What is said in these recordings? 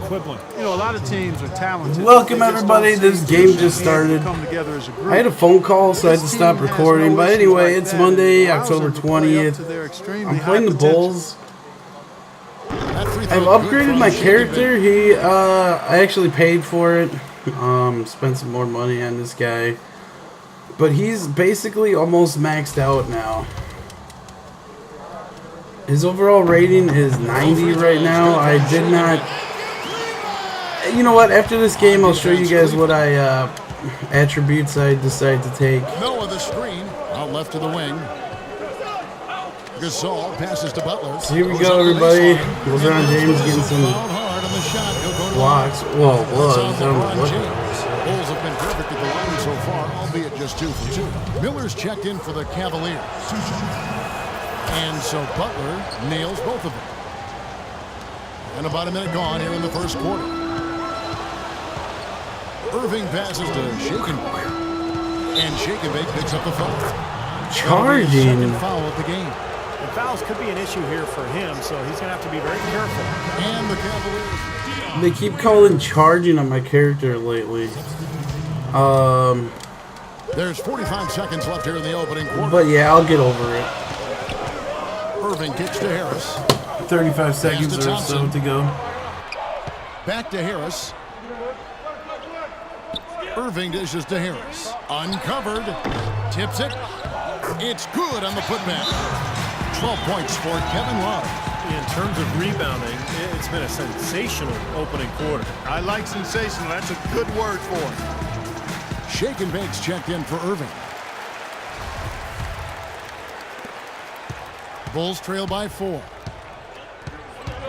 equivalent. You know, a lot of teams are talented. Welcome everybody, this game just started. I had a phone call, so I had to stop recording. But anyway, it's Monday, October 20th. I'm playing the Bulls. I've upgraded my character. I actually paid for it. Spent some more money on this guy. But he's basically almost maxed out now. His overall rating is 90 right now. I did not... You know what? After this game, I'll show you guys what attributes I decide to take. Middle of the screen, out left to the wing. Gasol passes to Butler. So here we go, everybody. LeBron James getting some blocks. Whoa, Bulls have been perfect at the line so far, albeit just 2 for 2. Miller's checked in for the Cavaliers. And so Butler nails both of them. And about a minute gone here in the first quarter. Irving passes to Shake and Bake. And Shake and Bake picks up the foul. Charging. Second foul of the game. And fouls could be an issue here for him, so he's going to have to be very careful. And the Cavaliers. They keep calling charging on my character lately. There's 45 seconds left here in the opening quarter. But yeah, I'll get over it. Irving kicks to Harris. 35 seconds or so to go. Back to Harris. Irving dishes to Harris. Uncovered. Tips it. It's good on the putback. 12 points for Kevin Love. In terms of rebounding, it's been a sensational opening quarter. I like sensational. That's a good word for it. Shake and Bake's checked in for Irving. Bulls trail by 4.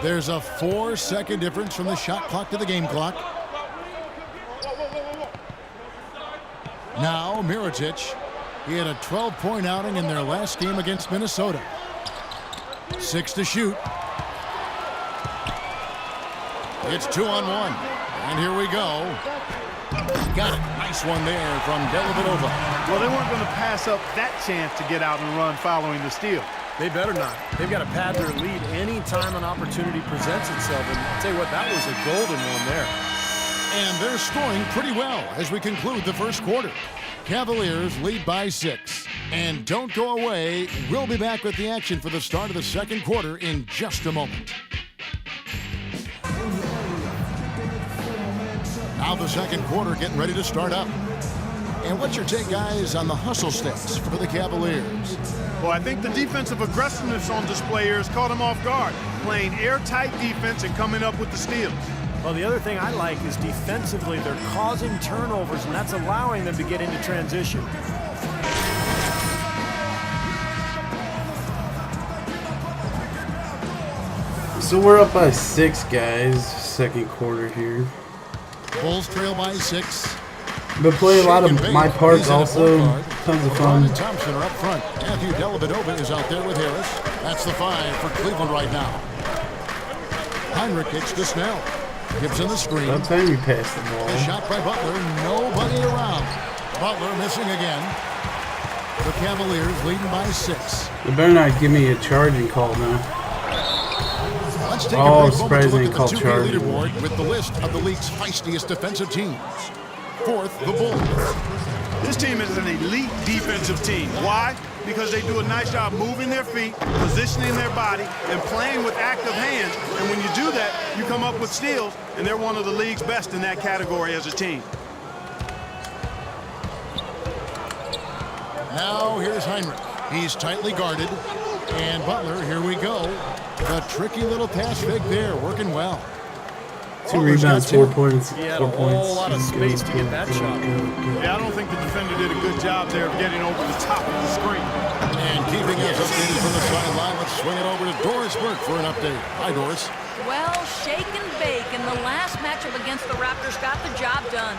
There's a 4-second difference from the shot clock to the game clock. Now Mirotic. He had a 12-point outing in their last game against Minnesota. 6 to shoot. It's 2-on-1. And here we go. Got it. Nice one there from Dellavedova. Well, they weren't going to pass up that chance to get out and run following the steal. They better not. They've got to pad their lead any time an opportunity presents itself. And I'll tell you what, that was a golden one there. And they're scoring pretty well as we conclude the first quarter. Cavaliers lead by 6. And don't go away. We'll be back with the action for the start of the second quarter in just a moment. Now the second quarter getting ready to start up. And what's your take, guys, on the hustle stats for the Cavaliers? Well, I think the defensive aggressiveness on display here has caught them off guard, playing airtight defense and coming up with the steals. Well, the other thing I like is defensively they're causing turnovers, and that's allowing them to get into transition. So we're up by 6, guys. Second quarter here. Bulls trail by 6. Been playing a lot of my parts also. Tons of fun. And Thompson are up front. Matthew Dellavedova is out there with Harris. That's the 5 for Cleveland right now. Heinrich kicks to Snell. Gives him the screen. About time we passed the ball. The shot by Butler. Nobody around. Butler missing again. The Cavaliers leading by 6. They better not give me a charging call now. Let's take a brief moment to look at the called 2K charging. leaderboard with the list of the league's feistiest defensive teams. 4th, the Bulls. This team is an elite defensive team. Why? Because they do a nice job moving their feet, positioning their body, and playing with active hands. And when you do that, you come up with steals, and they're one of the league's best in that category as a team. Now here's Heinrich. He's tightly guarded. And Butler, here we go. The tricky little pass fake there, working well. 2 rebounds, 4 points. He had a whole lot of space to get that shot. Yeah, I don't think the defender did a good job there of getting over the top of the screen. And keeping us updated from the sideline, let's swing it over to Doris Burke for an update. Hi, Doris. Well, Shake and Bake in the last matchup against the Raptors got the job done.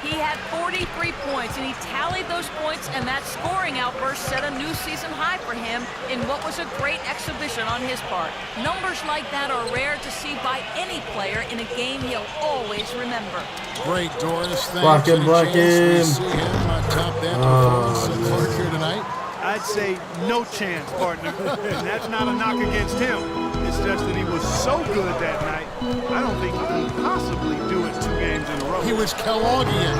He had 43 points, and he tallied those points, and that scoring outburst set a new season high for him in what was a great exhibition on his part. Numbers like that are rare to see by any player in a game he'll always remember. Great, Doris. Thanks. Block him. See him top that performance at Clark here tonight. I'd say no chance, partner. And that's not a knock against him. His suggests that he was so good that night, I don't think he can possibly do it 2 games in a row. He was Kellogg'ian.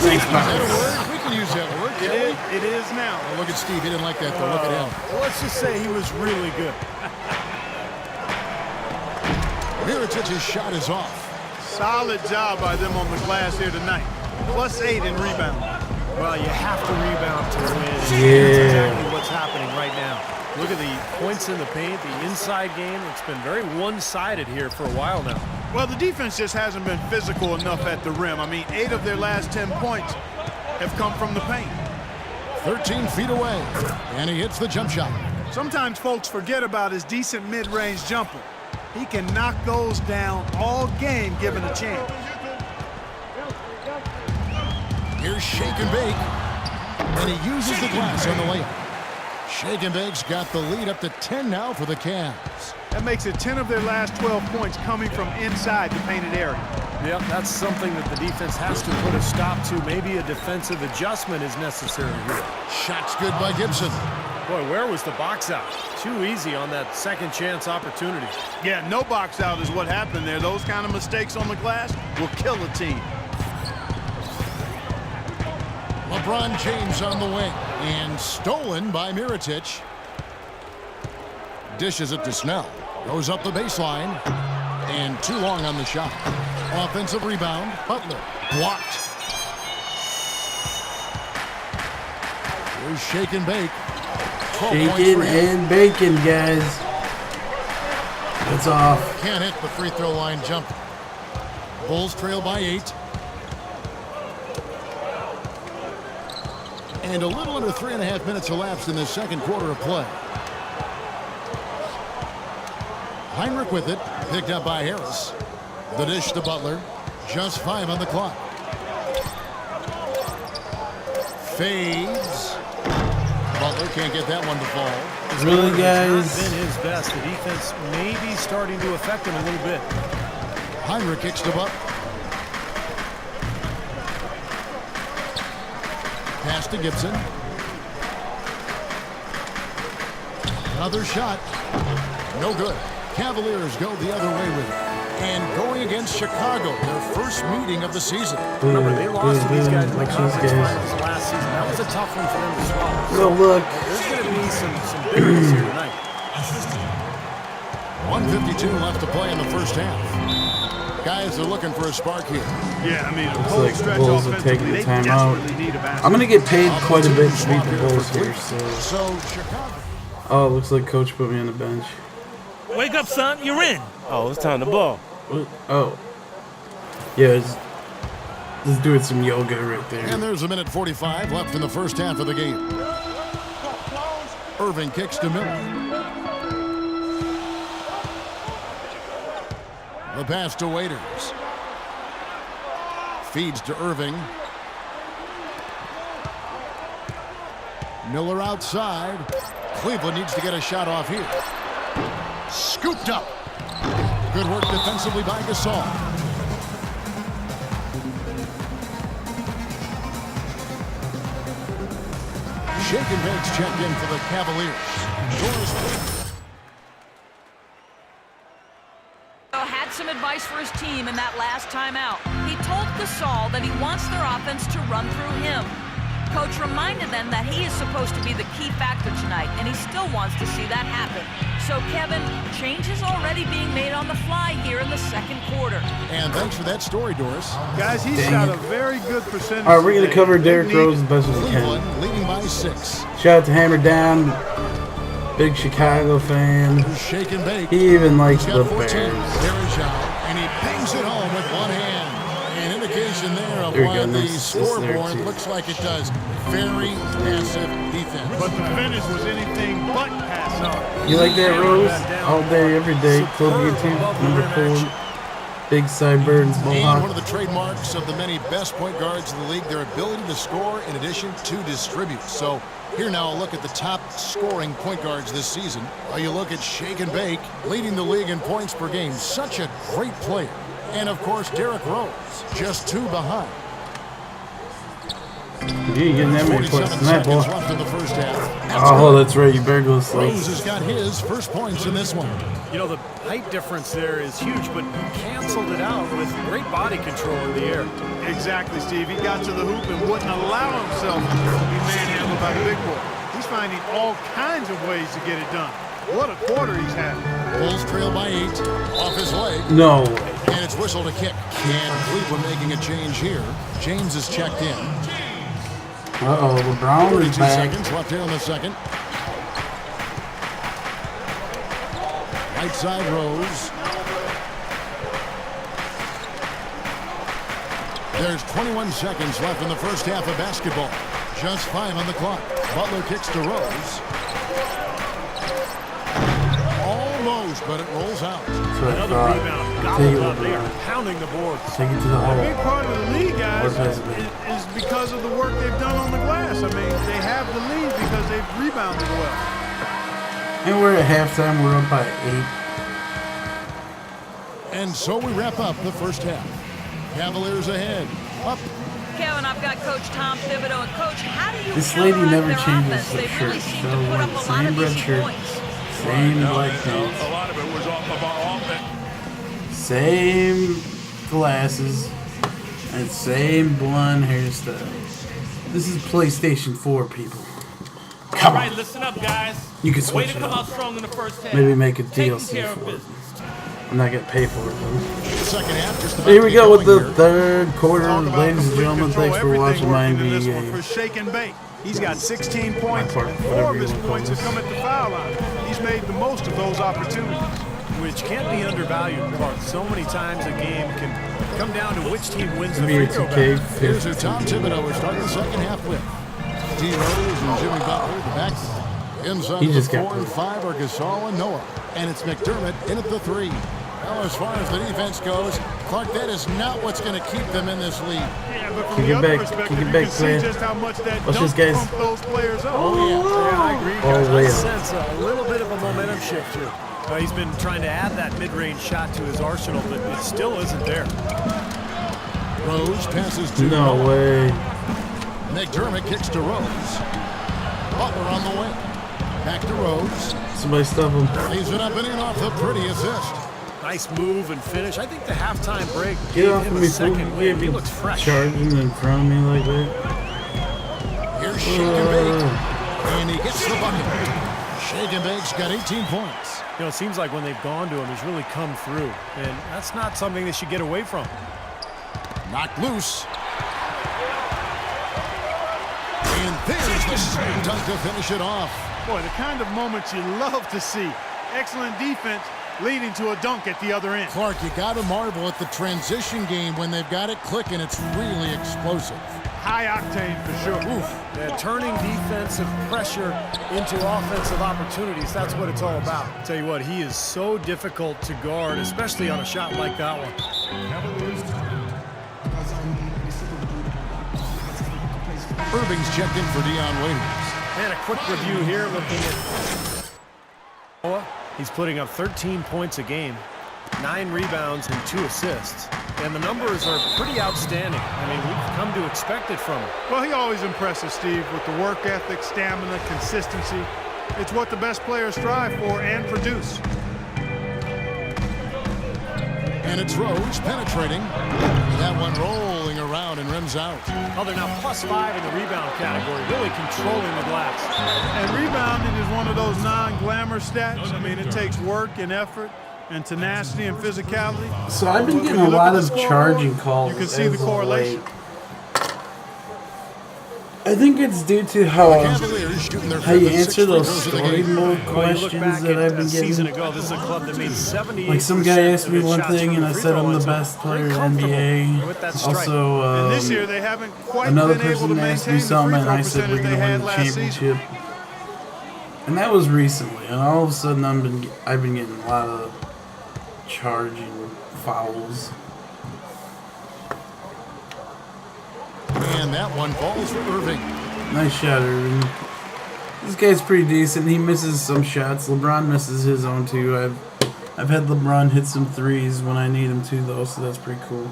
Thanks, Is that a word? We can use that word. It is now. Oh, look at Steve. He didn't like that, though. Look at him. Let's just say he was really good. Miritic's shot is off. Solid job by them on the glass here tonight. +8 in rebound. Well, you have to rebound to win. Yeah. That's exactly what's happening right now. Look at the points in the paint, the inside game. It's been very one-sided here for a while now. Well, the defense just hasn't been physical enough at the rim. I mean, 8 of their last 10 points have come from the paint. 13 feet away, and he hits the jump shot. Sometimes folks forget about his decent mid-range jumper. He can knock those down all game given a chance. Here's Shake and Bake, and he uses the glass on the layup. Shake and Bake's got the lead up to 10 now for the Cavs. That makes it 10 of their last 12 points coming from inside the painted area. Yep, that's something that the defense has to put a stop to. Maybe a defensive adjustment is necessary here. Shot's good by Gibson. Boy, where was the box out? Too easy on that second chance opportunity. Yeah, no box out is what happened there. Those kind of mistakes on the glass will kill a team. LeBron James on the wing, and stolen by Miritic. Dishes it to Snell. Goes up the baseline, and too long on the shot. Offensive rebound, Butler. Blocked. Here's Shake and Bake. 12 points Shaking for him. and baking, guys. That's off. Can't hit the free throw line jumper. Bulls trail by 8. And a little under 3.5 minutes elapsed in the second quarter of play. Heinrich with it, picked up by Harris. The dish to Butler. Just 5 on the clock. Fades. Butler can't get that one to fall. Really, It's guys? not been his best. The defense may be starting to affect him a little bit. Heinrich kicks to Butler. Pass to Gibson. Another shot. No good. Cavaliers go the other way with it. And going against Chicago, their first meeting of the season. Remember, they lost to these guys in the Like these conference guys. finals last season. That was a tough one for them to swallow. No, look. There's going to be some bigness here tonight. 1:52 left to play in the first half. Guys are looking for a spark here. Yeah, I mean, a Looks cold like the stretch Bulls are offensively, taking the they timeout. desperately need a basket. I'm going to get paid quite a bit to beat Swap the here Bulls for here, Cleveland. so... So Chicago. Oh, it looks like Coach put me on the bench. Wake up, son. You're in. Oh, it's time to ball. What? Oh. Yeah, just doing some yoga right there. And there's 1:45 left in the first half of the game. Irving kicks to Miller. The pass to Waiters. Feeds to Irving. Miller outside. Cleveland needs to get a shot off here. Scooped up. Good work defensively by Gasol. Shake and Bake's checked in for the Cavaliers. Had some advice for his team in that last timeout. He told Gasol that he wants their offense to run through him. Coach reminded them that he is supposed to be the key factor tonight, and he still wants to see that happen. So, Kevin, changes already being made on the fly here in the second quarter. And thanks for that story, Doris. Guys, he's shot a very good percentage. All right, we're going to today. cover They Derrick need Rose as best as we can. Cleveland leading by 6. Shout out to Hammer Down, big Chicago fan. Shake and Bake. He even likes He's the got 14. Bears. There is Zhao, and he bangs it home with one hand. An indication there of There we why go. the Nice. This there, scoreboard too. looks like it does. Very passive defense. But the finish was anything but pass on. You like that, Rose? All day, every day. Club YouTube, number 4. Big sideburns, And one mohawk. of the trademarks of the many best point guards in the league, their ability to score in addition to distribute. So here now a look at the top scoring point guards this season. While you look at Shake and Bake, leading the league in points per game. Such a great player. And of course, Derrick Rose, just 2 behind. You ain't getting that many points 47 tonight, boy. seconds left in the first half. Oh, that's right. You better go slow. Rose has got his first points in this one. You know, the height difference there is huge, but he canceled it out with great body control in the air. Exactly, Steve. He got to the hoop and wouldn't allow himself to be manhandled by the big boy. He's finding all kinds of ways to get it done. What a quarter he's had. Bulls trail by 8. Off his leg. No. And it's whistled a kick. And Cleveland making a change here. James is checked in. Uh-oh, LeBron is 32 back. seconds left here in the second. Right side Rose. There's 21 seconds left in the first half of basketball. Just 5 on the clock. Butler kicks to Rose. Almost, but it rolls out. Another rebound. Gobbled up. They are pounding the boards. Take it to the A hole. big part of the lead, guys, Or pass it back. is because of the work they've done on the glass. I mean, they have the lead because they've rebounded well. And we're at halftime. We're up by 8. And so we wrap up the first half. Cavaliers ahead. Up. Kevin, I've got Coach Tom Thibodeau. And Coach, how do you This lady counteract never their changes offense? her They really shirt. seem So to put up a lot same of red easy shirt. points. Same black A pants. lot of it was off of our offense. Same glasses. And same blonde hairstyle. This is PlayStation 4, people. All Come right, on. listen up, guys. You can Way switch to it come up. out strong in the first half. Maybe make a Taking DLC care of for it. business. I'm not getting paid for it, though. The second half just about Here to we get go with going the here. third quarter. Talk about Ladies and complete gentlemen, control. thanks for watching Everything my working in NBA this one game. for shake and bake. He's got 16 points, part, and whatever 4 of you his wanna call points have this. come at the foul line. He's made the most of those opportunities. Which can't be undervalued, Clark. So many times a game can come down to which team wins the NBA free throw 2K battle. Here's who Tom Thibodeau will start the second half with. D. Rose and Jimmy Butler, the back. Inside He of just the got 4 and 5 are Gasol and Noah. And it's McDermott in at the 3. Well, as far as the defense goes, Clark, that is not what's going to keep them in this league. Yeah, but from Kick the it other back, perspective, kick it you back, can see player. just how much that Watch dunk this, guys. pumped those players up. Oh, yeah. Yeah, I agree, All guys. the way I up. sense a little bit of a momentum shift here. He's been trying to add that mid-range shot to his arsenal, but it still isn't there. Rose passes to No Noah. way. McDermott kicks to Rose. Butler on the wing. Back to Rose. Somebody stop him. Leaves it up and in off the pretty assist. Nice move and finish. I think the halftime break Get gave off him of a me, fool. second You win. He can't looks be fresh. charging in front of me like that. Here's Shake and Bake. And he gets the bucket. Shake and Bake's got 18 points. You know, it seems like when they've gone to him, he's really come through. And that's not something they should get away from. Knocked loose. And there's the slam dunk to finish it off. Boy, the kind of moments you love to see. Excellent defense leading to a dunk at the other end. Clark, you got to marvel at the transition game when they've got it clicking. It's really explosive. High octane for sure. Oof. Yeah, turning defensive pressure into offensive opportunities, that's what it's all about. Tell you what, he is so difficult to guard, especially on a shot like that one. Irving's checked in for Dion Waiters. And a quick review here looking at Noah. He's putting up 13 points a game, 9 rebounds and 2 assists. And the numbers are pretty outstanding. I mean, we've come to expect it from him. Well, he always impresses, Steve, with the work ethic, stamina, consistency. It's what the best players strive for and produce. And it's Rose penetrating. That one rolling around and rims out. Oh, they're now +5 in the rebound category, really controlling the glass. And rebounding is one of those non-glamour stats. I mean, it takes work and effort and tenacity and physicality. So I've been When getting you a look lot at of the scoreboard, charging calls. You can see as the of correlation. late. I think it's due to how Cavaliers shooting their how you fifth answer those six free throws of the story game. mode Well, you look questions back that I've at been a season getting. ago, this is a club that made 78%. Like some guy asked me of its one shots thing from and the I free said throw I'm the line, so best player very in comfortable NBA. with that strike. Also, And this year, they haven't quite another been able to person asked maintain me the free something and throw I said we're percentage they gonna win had the last season. championship. And that was recently, and all of a sudden I've been getting a lot of charging fouls. And that one falls for Irving. Nice shot, Irving. This guy's pretty decent. He misses some shots. LeBron misses his own too. I've had LeBron hit some threes when I need him to though, so that's pretty cool.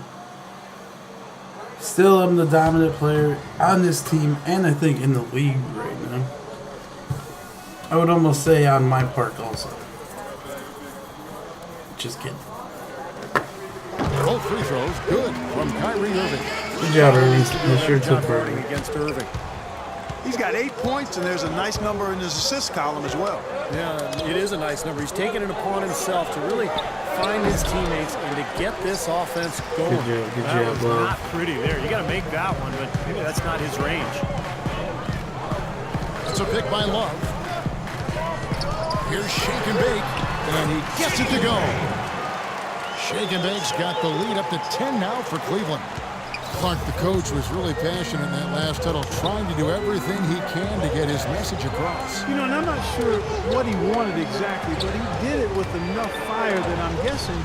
Still, I'm the dominant player on this team, and I think in the league right now. I would almost say on my park also. Just kidding. Both free throws good from Kyrie Irving. Good job, Irving. The Better shirt job took guarding Irving. against Irving. He's got 8 points, and there's a nice number in his assist column as well. Yeah, it is a nice number. He's taken it upon himself to really find his teammates and to get this offense going. Good That job, was Love. not pretty there. You got to make that one, but maybe that's not his range. It's a pick by Love. Here's Shake and Bake, and he gets it to go. Shake and Bake's got the lead up to 10 now for Cleveland. Clark, the coach, was really passionate in that last huddle, trying to do everything he can to get his message across. You know, and I'm not sure what he wanted exactly, but he did it with enough fire that I'm guessing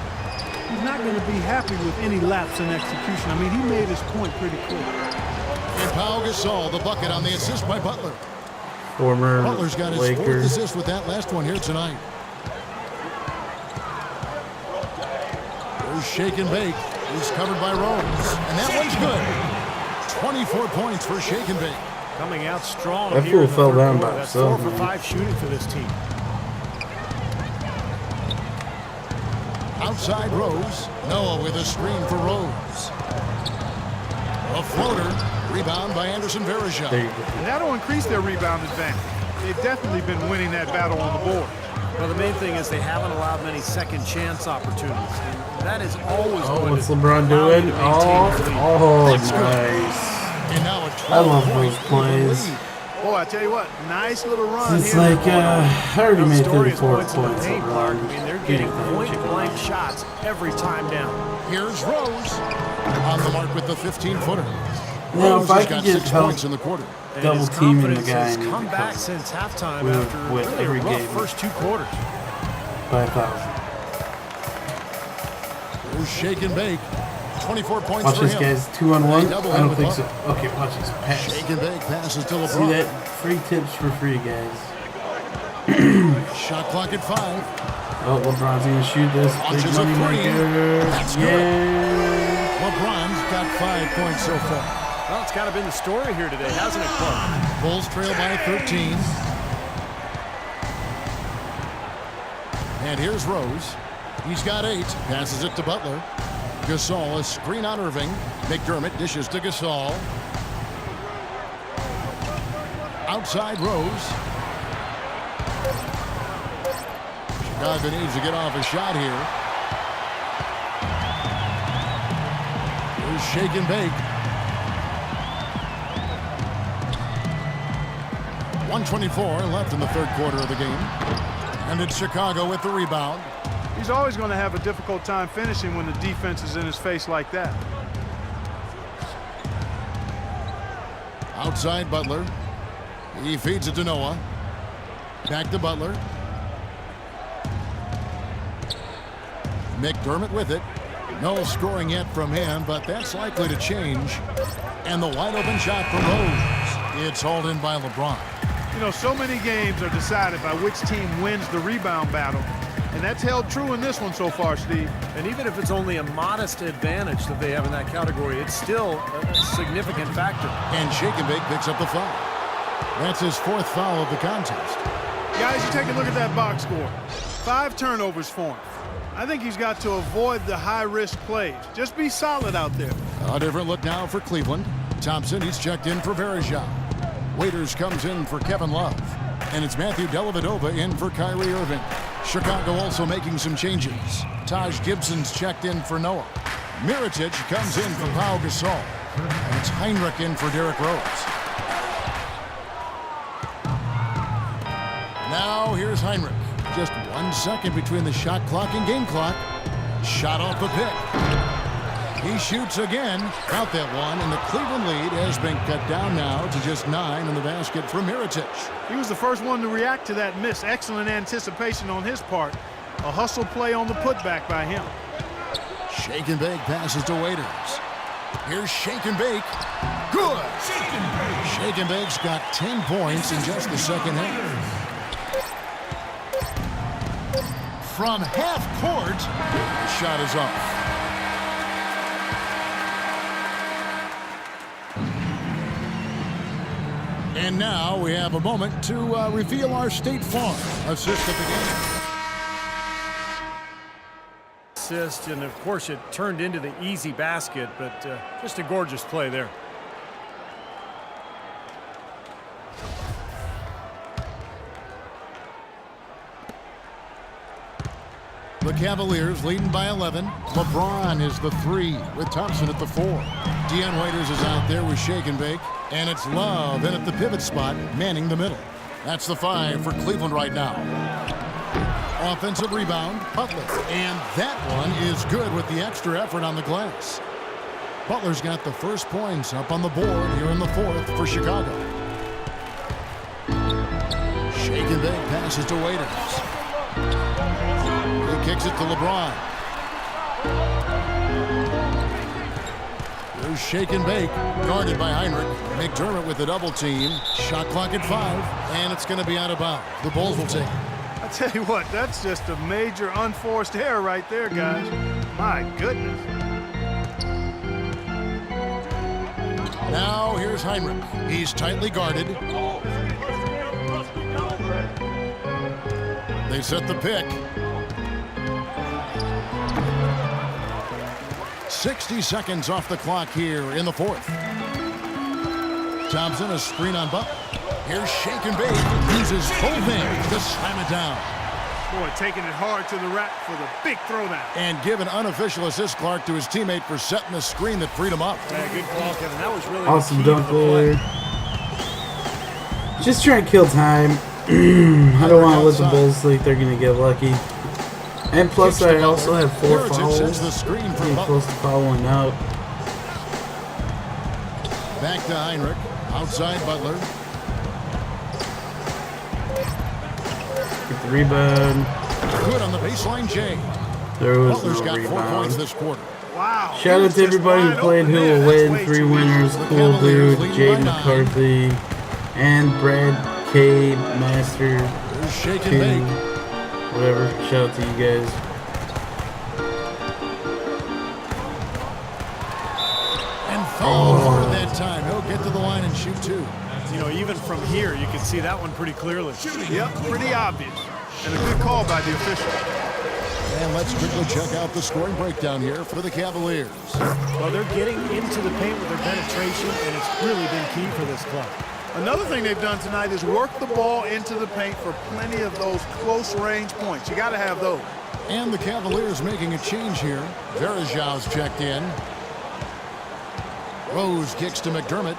he's not going to be happy with any lapse in execution. I mean, he made his point pretty clear. And Pau Gasol, the bucket on the assist by Butler. Former Butler's got his Laker. fourth assist with that last one here tonight. There's Shake and Bake. He's covered by Rose. And that one's good. 24 points for Shake and Bake. Coming out strong. That here fool in the fell third down quarter. by That's himself, 4 for man. 5 shooting for this team. Outside Rose. Noah with a screen for Rose. A floater. Rebound by Anderson Varejao. There you go. And that'll increase their rebound advantage. They've definitely been winning that battle on the board. Well, the main thing is they haven't allowed many second chance opportunities. And that is always Oh, going what's to LeBron allow you doing? to maintain your lead. Oh, That's good. nice. And now a 12 I love point those plays. lead. Boy, I tell you what, nice little run It's here. like, I already The made story is 34 points in the points. paint, Clark. I mean, they're getting point-blank Chicken. shots every time down. Here's Rose. On the mark with the 15-footer. Now, if I Rose has could got get 6 help points in the quarter. And double his teaming the confidence guy has and come back because since halftime we would after win really every a rough game. first 2 quarters. by 1,000. Here's Shake and Bake. 24 points Watch for this, him. guys. 2-on-1. They double I him don't with think so. Butler. Okay, watch this. Pass. Shake and Bake passes to LeBron. See that? Free tips for free, guys. Shot clock at 5. Oh, LeBron's going to shoot this. Big Launches a money three. maker. That's good. Yeah. LeBron's got 5 points so far. Well, it's kind of been the story here today, hasn't it, Clark? Bulls trail by 13. And here's Rose. He's got 8. Passes it to Butler. Gasol, a screen on Irving. McDermott dishes to Gasol. Outside Rose. Chicago needs to get off a shot here. Here's Shake and Bake. 1:24 left in the third quarter of the game. And it's Chicago with the rebound. He's always going to have a difficult time finishing when the defense is in his face like that. Outside Butler. He feeds it to Noah. Back to Butler. McDermott with it. No scoring yet from him, but that's likely to change. And the wide open shot from Rose. It's hauled in by LeBron. You know, so many games are decided by which team wins the rebound battle. And that's held true in this one so far, Steve. And even if it's only a modest advantage that they have in that category, it's still a significant factor. And Shake and Bake picks up the foul. That's his 4th foul of the contest. Guys, you take a look at that box score. 5 turnovers for him. I think he's got to avoid the high-risk plays. Just be solid out there. A different look now for Cleveland. Thompson, he's checked in for Varejao. Waiters comes in for Kevin Love. And it's Matthew Dellavedova in for Kyrie Irving. Chicago also making some changes. Taj Gibson's checked in for Noah. Mirotic comes in for Pau Gasol. And it's Heinrich in for Derrick Rose. Now here's Heinrich. Just 1 second between the shot clock and game clock. Shot off the pick. He shoots again. Count that one, and the Cleveland lead has been cut down now to just 9 in the basket for Mirotic. He was the first one to react to that miss. Excellent anticipation on his part. A hustle play on the putback by him. Shake and Bake passes to Waiters. Here's Shake and Bake. Good. Shake and Bake's got 10 points in just the second half. From half court, the shot is off. And now we have a moment to reveal our State Farm assist of the game. Assist, and of course it turned into the easy basket, but just a gorgeous play there. The Cavaliers leading by 11. LeBron is the 3 with Thompson at the 4. Dion Waiters is out there with Shake and Bake. And it's Love in at the pivot spot, manning the middle. That's the 5 for Cleveland right now. Offensive rebound, Butler. And that one is good with the extra effort on the glass. Butler's got the first points up on the board here in the 4th for Chicago. Shake and Bake passes to Waiters. He kicks it to LeBron. There's Shake and Bake, guarded by Heinrich. McDermott with the double team. Shot clock at 5, and it's going to be out of bounds. The Bulls will take it. I tell you what, that's just a major unforced error right there, guys. My goodness. Now here's Heinrich. He's tightly guarded. They set the pick. 60 seconds off the clock here in the 4th. Thompson, a screen on Butler. Here's Shake and Bake. Uses both hands to slam it down. Boy, taking it hard to the rack for the big throwdown. And give an unofficial assist, Clark, to his teammate for setting the screen that freed him up. Yeah, good call, Kevin. That was really Awesome the key dunk to the play. there. Just trying to kill time. I don't want to let the Bulls think they're going to get lucky. And plus, I also have 4 fouls. The screen for Getting Butler. close to fouling out. Back to Heinrich. Outside Butler. Get the rebound. Good on the baseline, Jay. There was Butler's no got 4 points rebound. this quarter. Wow. Shout out to everybody who played Who Will Win. 3 winners. Cool Dude, Jaden McCarthy, and Brad K. Master There's Shake and 2. Bake. Whatever. Shout out to you guys. And foul hard that time. He'll get to the line and shoot 2. You know, even from here, you can see that one pretty clearly. Yep, pretty obvious. And a good call by the official. And let's quickly check out the scoring breakdown here for the Cavaliers. Well, they're getting into the paint with their penetration, and it's really been key for this club. Another thing they've done tonight is work the ball into the paint for plenty of those close-range points. You got to have those. And the Cavaliers making a change here. Verajau's checked in. Rose kicks to McDermott.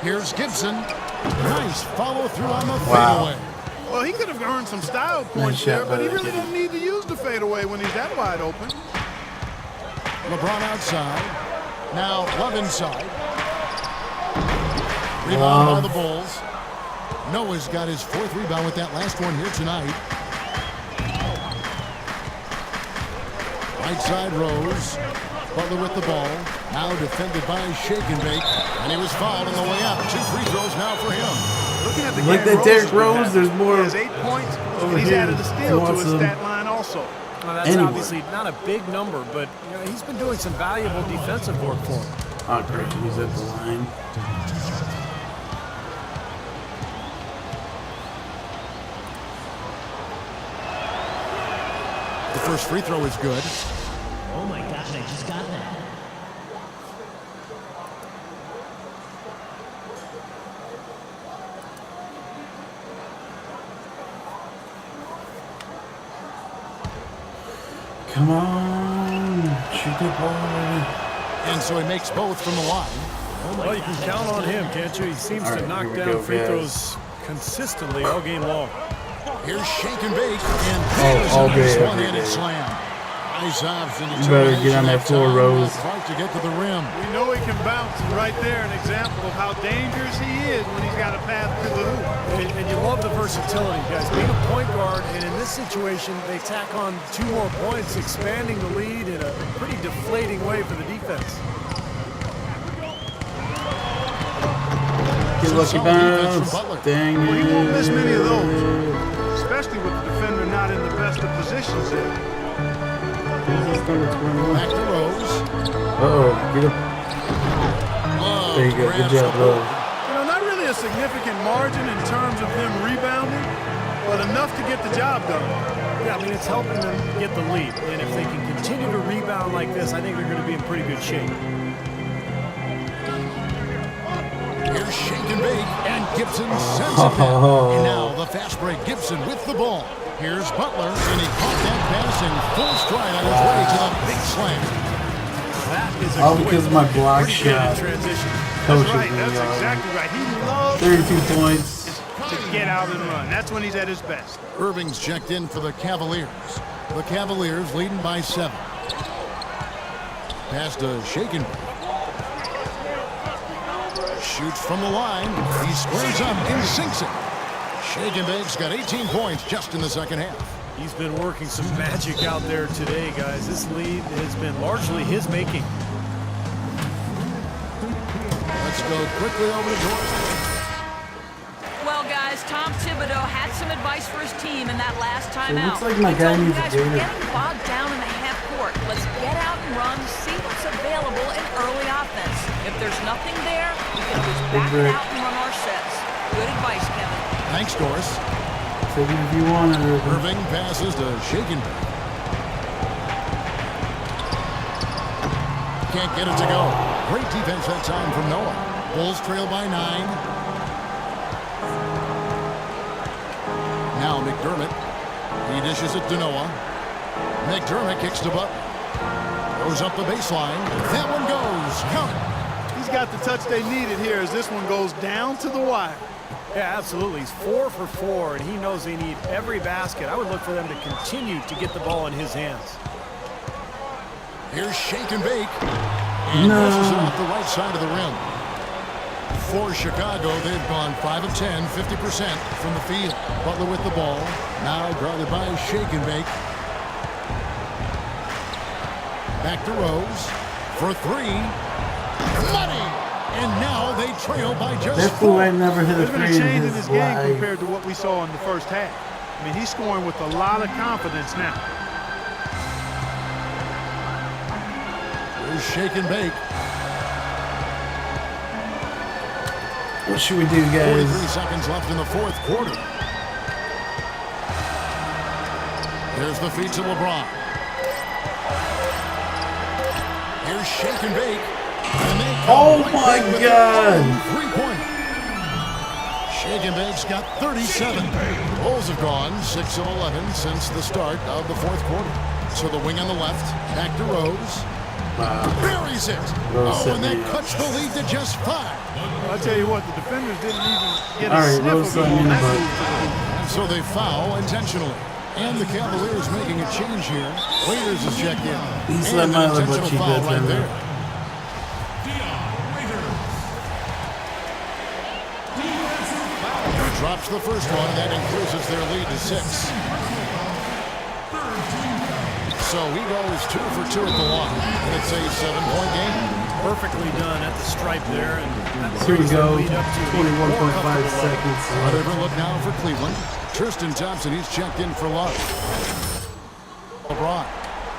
Here's Gibson. Nice follow-through on the fadeaway. Well, he could have earned some style points Nice there, shot but he by really doesn't need to use the fadeaway when he's that wide open. LeBron outside. Now Love inside. Rebound by the Bulls. Noah's got his 4th rebound with that last one here tonight. Right side Rose. Butler with the ball. Now defended by Shake and Bake. And he was fouled on the way out. 2 free throws now for him. Looking at the Like game that Derrick has been Rose, having. there's more He has 8 points, over and he's here. added a steal to Wants his them. stat line also. Well, that's Anyway. obviously not a big number, but you know, he's been doing some valuable defensive work for him. Oh, great. He's at the line. The first free throw is good. Oh my gosh, I just got that. Come on. Shoot the ball. And so he makes both from the line. Well, you can count on him, can't you? He seems All to right, knock here we down go, free guys. throws consistently all game long. Here's Shake and Bake. And all there's day, a every one-handed day. slam. Nice option. You better get on that floor, Rose. Clark to get to the rim. We know he can bounce, and right there an example of how dangerous he is when he's got a path to the hoop. And you love the versatility, guys. Being a point guard, and in this situation, they tack on 2 more points, expanding the lead in a pretty deflating way for the defense. Get lucky solid defense bounce. from Butler. Dang Well, he won't miss many of it. those, especially with the defender not in the best of positions there. Who's this number 21? Back to Rose. Uh-oh. Get up. Love There you go. Good job, bro. You know, not really a significant margin in terms of them rebounding, but enough to get the job done. Yeah, I mean, it's helping them get the lead. And if they can continue to rebound like this, I think they're going to be in pretty good shape. Here's shake and bake, and Gibson sends it down. And now the fast break. Gibson with the ball. Here's Butler, and he caught that pass in full stride on his way to the big slam. That is a All quick because of my bucket. block Pretty good in shot. transition. Coaches That's right. me, That's exactly right. He loves 32 points. to get out and run. That's when he's at his best. Irving's checked in for the Cavaliers. The Cavaliers leading by 7. Pass to shake and bake. Shoots from the line. He squares up and sinks it. Shake and bake's got 18 points just in the second half. He's been working some magic out there today, guys. This lead has been largely his making. Let's go quickly over to Dorsey. Well, guys, Tom Thibodeau had some advice for his team in that last timeout. looks like my guy needs a guys, we're gator. getting bogged down in the half court. Let's get out and run, see what's available in early offense. If there's nothing there, we can always back it out and run our sets. Good advice, Kevin. Thanks, Doris. Take it if you want it. Irving passes to shake and bake. Can't get it to go. Great defense that time from Noah. Bulls trail by 9. Now McDermott. He dishes it to Noah. McDermott kicks to Butler. Goes up the baseline. That one goes. Count it. He's got the touch they needed here as this one goes down to the wire. Yeah, absolutely. He's 4 for 4, and he knows they need every basket. I would look for them to continue to get the ball in his hands. Here's shake and bake. And pushes it off the right side of the rim. For Chicago, they've gone 5 of 10, 50% from the field. Butler with the ball. Now guarded by shake and bake. Back to Rose. For 3. Money! And now they trail by just That 4. fool ain't never hit a There's been a three in change in his his game life. compared to what we saw in the first half. I mean, he's scoring with a lot of confidence now. Here's shake and bake. What should we do, guys? 43 seconds left in the fourth quarter. Here's the feed to LeBron. Here's shake and bake. And they come Oh right my back with God. their own three-pointer. Shake and bake's got 37. Bulls have gone 6 of 11 since the start of the fourth quarter. So the wing on the left, back to Rose. Buries it. Rose And that set me up. cuts the lead to just 5. I'll tell you what, the defenders didn't even get All a right, sniff Rose of set him me on in the that butt. move. So they foul intentionally. And the Cavaliers making a change here. Waiters is checked in. He's And let my an other butt intentional cheek foul that right time. there. Drops the first one, and that increases their lead to 6. So he goes 2 for 2 at the line. And it's a 7-point game. Perfectly done at the stripe there. And that Here we brings their go. lead up to 21.5 seconds. Whatever look now for Cleveland. Tristan Thompson, he's checked in for Love. LeBron.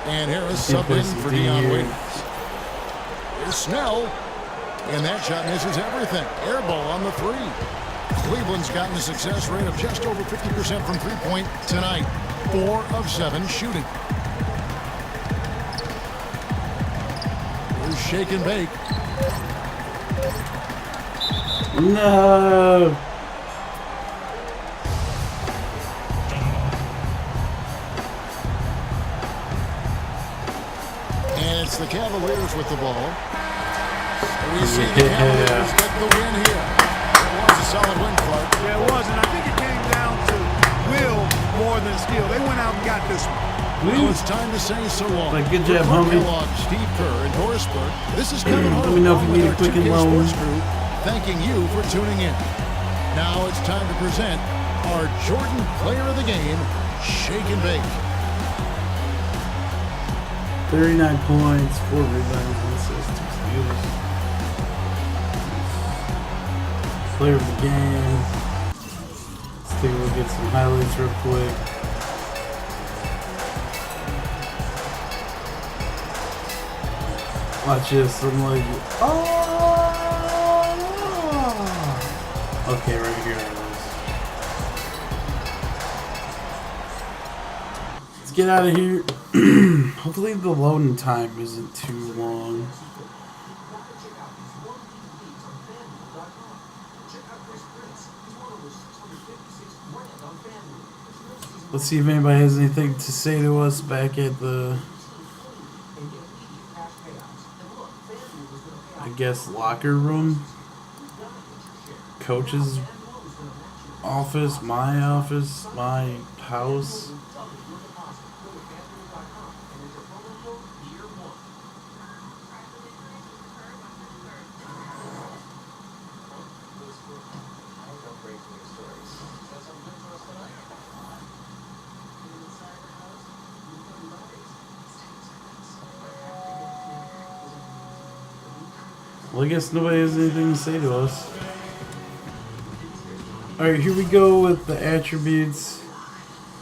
And Harris sub in for Dion Waiters. Here's Snell. And that shot misses everything. Air ball on the 3. Cleveland's gotten a success rate of just over 50% from three-point tonight. 4 of 7 shooting. Here's shake and bake. No. And it's the Cavaliers with the ball. We see the Cavaliers get the win here. It was a solid win, Clark. Yeah, it was, and I think it came down to will more than skill. They went out and got this one. Well, it's time to say so long. Like, good job, For homie. Kellogg, Steve Kerr, and Doris Burke, this is Kevin Let Harlan me know if you with need a our quick and 2K loan. Sports crew, thanking you for tuning in. Now it's time to present our Jordan Player of the Game, Shake and Bake. 39 points, 4 rebounds, 1 assist, 2 steals. Player of the game. Let's take a look at some highlights real quick. Watch this. I'm like, oh! Okay, right here it is. Let's get out of here. Hopefully the loading time isn't too long. Let's see if anybody has anything to say to us back at the, I guess, locker room. Coach's office, my house. Well, I guess nobody has anything to say to us. Alright, here we go with the attributes.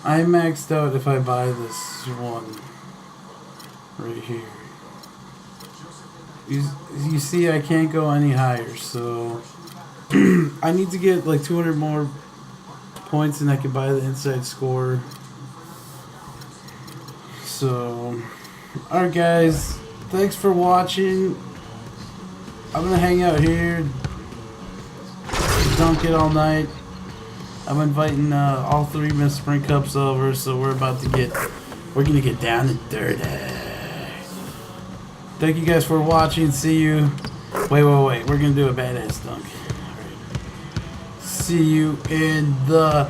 I maxed out if I buy this one. Right here. You see I can't go any higher, so I need to get like 200 more points and I can buy the inside score. So, alright guys, thanks for watching. I'm gonna hang out here, dunk it all night. I'm inviting all three Miss Spring Cups over, so we're gonna get down and dirty. Thank you guys for watching. See you. Wait. We're gonna do a badass dunk. All right. See you in the